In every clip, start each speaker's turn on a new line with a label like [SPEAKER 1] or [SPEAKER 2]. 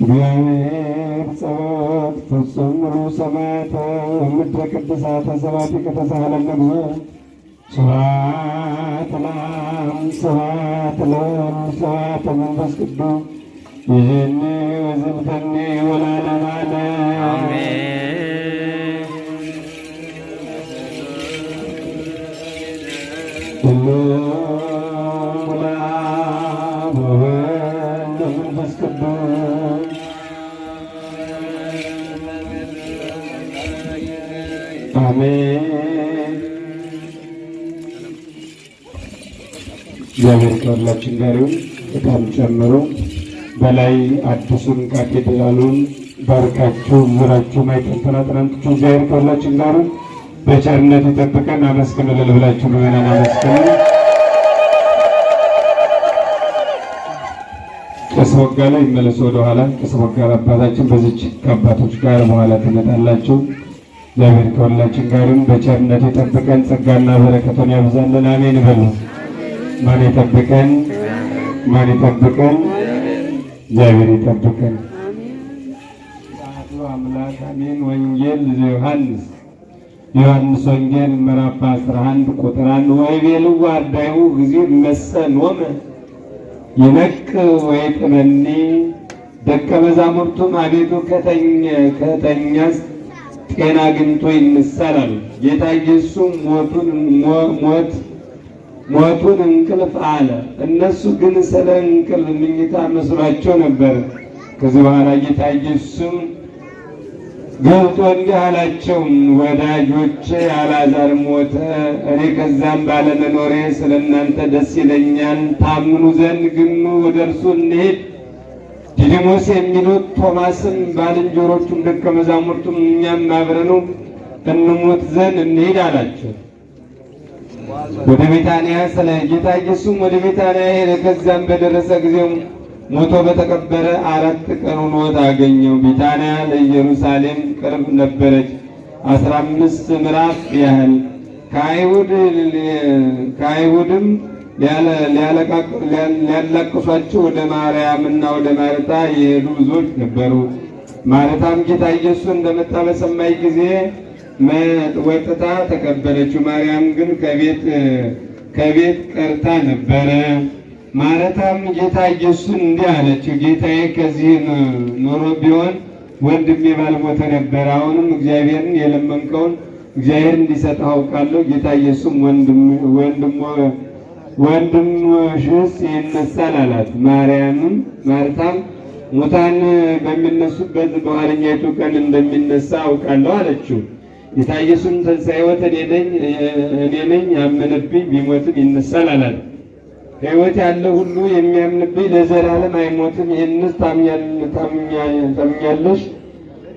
[SPEAKER 1] እግዚአብሔር ጸሎት ፍጹም ሰማያተ ምድረ ቅድሳተ ሰባቲ ከተሳሃለነ ጉዞ ስብሐት ለአብ ስብሐት ለወልድ ስብሐት ለመንፈስ ቅዱስ ይእዜኒ ወዘልፈኒ ወለዓለመ ዓለም አሜን። አሜን። እግዚአብሔር ከሁላችን ጋር ይሁን። በጣም ጨምሮ በላይ አዲሱን ካቴድራሉን ባርካችሁ ዙራችሁ ማይጠንተና ጥናንትችሁ እግዚአብሔር ከሁላችን ጋር ይሁን። በቸርነት ይጠብቀን። አመስግኑ እልል ብላችሁ ምዕመናን አመስግኑ። ቀስ ወጋ ላይ ይመለሱ ወደኋላ። ቀስ ወጋ አባታችን በዚች ከአባቶች ጋር በኋላ ትመጣላችሁ። እግዚአብሔር ከሁላችን ጋርም በቸርነት ይጠብቀን፣ ጸጋና በረከቱን ያብዛልን። አሜን በሉ። ማን ይጠብቀን? ማን ይጠብቀን? እግዚአብሔር ይጠብቀን። አምላክ አሜን። ወንጌል ዘዮሐንስ ዮሐንስ ወንጌል ምዕራፍ 11 ቁጥር 1 ወይቤልዎ አርዳኢሁ እግዚእ እመሰሎሙ ይነቅ ወይጥመኒ ደቀ መዛሙርቱም አቤቱ ከተኛስ ጤና አግኝቶ ይነሳል። ጌታ ኢየሱስ ሞቱን እንቅልፍ አለ። እነሱ ግን ስለ እንቅልፍ ምኝታ መስሏቸው ነበር። ከዚህ በኋላ ጌታ ኢየሱስም ገልጦ እንዲህ አላቸው፣ ወዳጆቼ አልዓዛር ሞተ፣ እኔ ከዛም ባለመኖሬ ስለ እናንተ ደስ ይለኛል። ታምኑ ዘንድ ግን ወደ እርሱ እንሂድ። ዲዲሞስ የሚሉት ቶማስም ባልንጀሮቹም ደቀ መዛሙርቱም እኛም አብረን እንሞት ዘንድ እንሂድ አላቸው። ወደ ቤታንያ ስለ ጌታ ኢየሱስም ወደ ቤታንያ ሄደ። ከዛም በደረሰ ጊዜው ሞቶ በተቀበረ 4 ቀን ሆኖት አገኘው። ቤታንያ ለኢየሩሳሌም ቅርብ ነበረች፣ 15 ምዕራፍ ያህል። ከአይሁድም ሊያላቅሷቸው ወደ ማርያምና ወደ ማርታ የሄዱ ብዙዎች ነበሩ። ማርታም ጌታ ኢየሱስ እንደመጣ በሰማይ ጊዜ ወጥታ ተቀበለችው። ማርያም ግን ከቤት ቀርታ ነበረ። ማርታም ጌታ ኢየሱስን እንዲህ አለችው፣ ጌታዬ ከዚህ ኖሮ ቢሆን ወንድሜ ባልሞተ ነበር። አሁንም እግዚአብሔርን የለመንከውን እግዚአብሔር እንዲሰጥህ አውቃለሁ። ጌታ ኢየሱስም ወንድምሽስ ይነሳል አላት። ማርታም ሙታን በሚነሱበት በኋለኛይቱ ቀን እንደሚነሳ አውቃለሁ አለችው። ጌታ ኢየሱስም ትንሣኤ ሕይወት እኔ ነኝ፣ ያመነብኝ ቢሞትም ይነሳል አላት። ሕይወት ያለው ሁሉ የሚያምንብኝ ለዘላለም አይሞትም። ይህንስ ታምኛለሽ?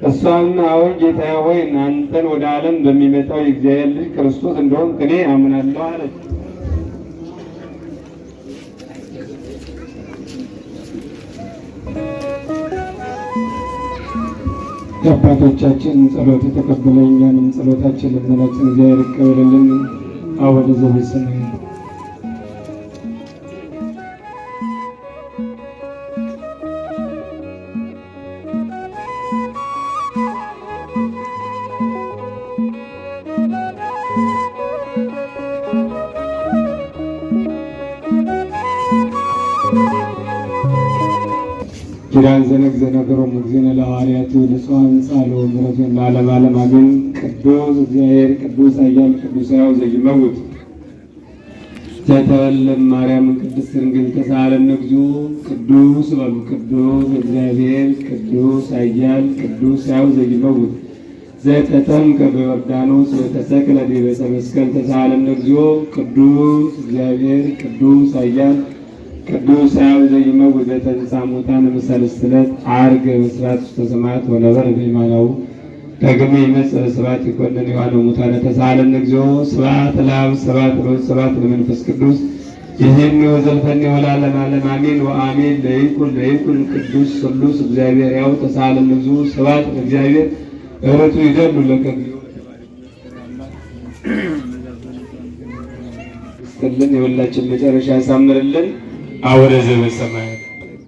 [SPEAKER 1] እሷም አዎን ጌታዬ ሆይ አንተን ወደ ዓለም በሚመጣው የእግዚአብሔር ልጅ ክርስቶስ እንደሆንክ እኔ አምናለሁ አለች። የአባቶቻችን ጸሎት የተቀበለ እኛንም ጸሎታችን ልመናችን እግዚአብሔር ይቀበልልን። አቡነ ዘበሰማያት ኪዳን ዘነግዘ ነገሮም እግዚእነ ለሐዋርያቱ ንጹሐን ጻሎ ምሕረቱን ለዓለመ ዓለም አሜን። ቅዱስ እግዚአብሔር ቅዱስ ኃያል ቅዱስ ሕያው ዘይመውት ዘተወልደ ማርያም ቅድስት ድንግል ተሳሃለነ እግዚኦ። ቅዱስ በሉ ቅዱስ እግዚአብሔር ቅዱስ ኃያል ቅዱስ ሕያው ዘይመውት ዘተጠምቀ በዮርዳኖስ ወተሰቅለ ዲበ ዕፀ መስቀል ተሳሃለነ እግዚኦ። ቅዱስ እግዚአብሔር ቅዱስ ኃያል ቅዱስ ሕያው ዘይመውት ዘተንሥአ እሙታን እምሰለስት ዕለት ዐርገ በሥርዓተ ውስተ ሰማያት ወነበረ በየማናሁ ዳግመ ይመጽእ ስብሐት ይኰንን ሕያዋነ ሙታነ ተሳሃለነ እግዚኦ። ስብሐት ለአብ ስብሐት ለወልድ ስብሐት ለመንፈስ ቅዱስ ይእዜኒ ወዘልፈኒ ወለዓለመ ዓለም አሜን ወአሜን። ለይኩን ቅዱስ ስሉስ እግዚአብሔር ሕያው ተሳሃለነ እግዚኦ። ስብሐት ለእግዚአብሔር እረቱ ይደሉ ለከብዮ ስትልን የሁላችን መጨረሻ ያሳምርልን። አቡነ ዘበሰማያት